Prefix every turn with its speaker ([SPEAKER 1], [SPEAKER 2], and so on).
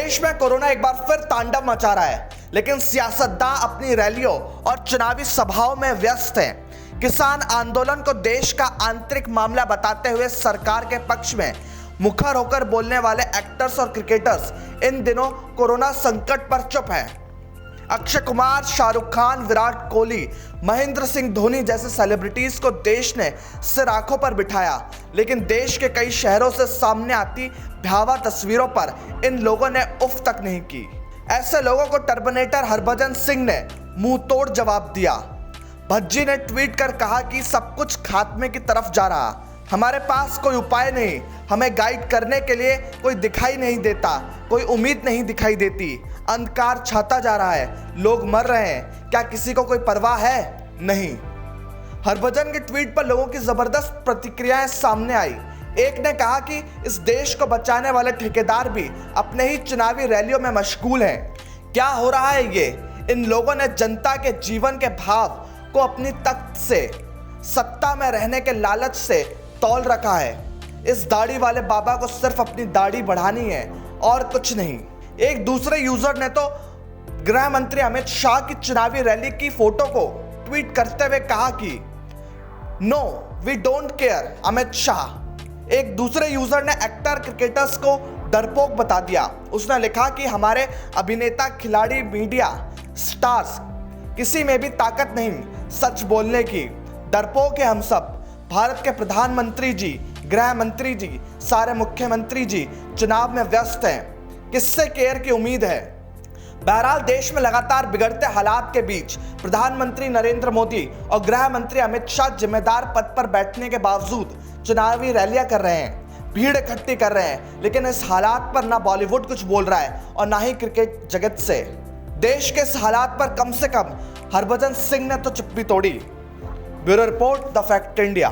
[SPEAKER 1] देश में कोरोना एक बार फिर तांडव मचा रहा है, लेकिन सियासतदान अपनी रैलियों और चुनावी सभाओं में व्यस्त हैं। किसान आंदोलन को देश का आंतरिक मामला बताते हुए सरकार के पक्ष में मुखर होकर बोलने वाले एक्टर्स और क्रिकेटर्स इन दिनों कोरोना संकट पर चुप हैं। अक्षय कुमार, शाहरुख खान, विराट कोहली, महेंद्र सिंह धोनी जैसे सेलिब्रिटीज को देश ने सिर आंखों पर बिठाया, लेकिन देश के कई शहरों से सामने आती भयावह तस्वीरों पर इन लोगों ने उफ तक नहीं की। ऐसे लोगों को टर्मिनेटर हरभजन सिंह ने मुंह तोड़ जवाब दिया। भज्जी ने ट्वीट कर कहा कि सब कुछ खात्मे की तरफ जा रहा, हमारे पास कोई उपाय नहीं, हमें गाइड करने के लिए कोई दिखाई नहीं देता, कोई उम्मीद नहीं दिखाई देती, अंधकार छाता जा रहा है, लोग मर रहे हैं, क्या किसी को कोई परवाह है? नहीं। हरभजन के ट्वीट पर लोगों की जबरदस्त प्रतिक्रियाएं सामने आई। एक ने कहा कि इस देश को बचाने वाले ठेकेदार भी अपने ही चुनावी रैलियों में मशगूल हैं। क्या हो रहा है ये? इन लोगों ने जनता के जीवन के भाव को अपनी तख्त से, सत्ता में रहने के लालच से तौल रखा है। इस दाढ़ी वाले बाबा को सिर्फ अपनी दाढ़ी बढ़ानी है और कुछ नहीं। एक दूसरे यूजर ने तो गृह मंत्री अमित शाह की चुनावी रैली की फोटो को ट्वीट करते हुए कहा कि no we don't care Amit Shah. एक दूसरे यूजर ने एक्टर क्रिकेटर्स को डरपोक बता दिया। उसने लिखा कि हमारे अभिनेता, खिलाड़ी, मीडिया स्टार्स किसी में भी ताकत नहीं सच बोलने की, डरपोक है हम सब। भारत के प्रधानमंत्री जी, गृह मंत्री जी, सारे मुख्यमंत्री जी चुनाव में व्यस्त हैं, किससे केयर की उम्मीद है? बहरहाल देश में लगातार बिगड़ते हालात के बीच प्रधानमंत्री नरेंद्र मोदी और गृह मंत्री अमित शाह जिम्मेदार पद पर बैठने के बावजूद चुनावी रैलियां कर रहे हैं, भीड़ इकट्ठी कर रहे हैं, लेकिन इस हालात पर ना बॉलीवुड कुछ बोल रहा है और ना ही क्रिकेट जगत से। देश के इस हालात पर कम से कम हरभजन सिंह ने तो चुप्पी तोड़ी। Bureau report, the fact India.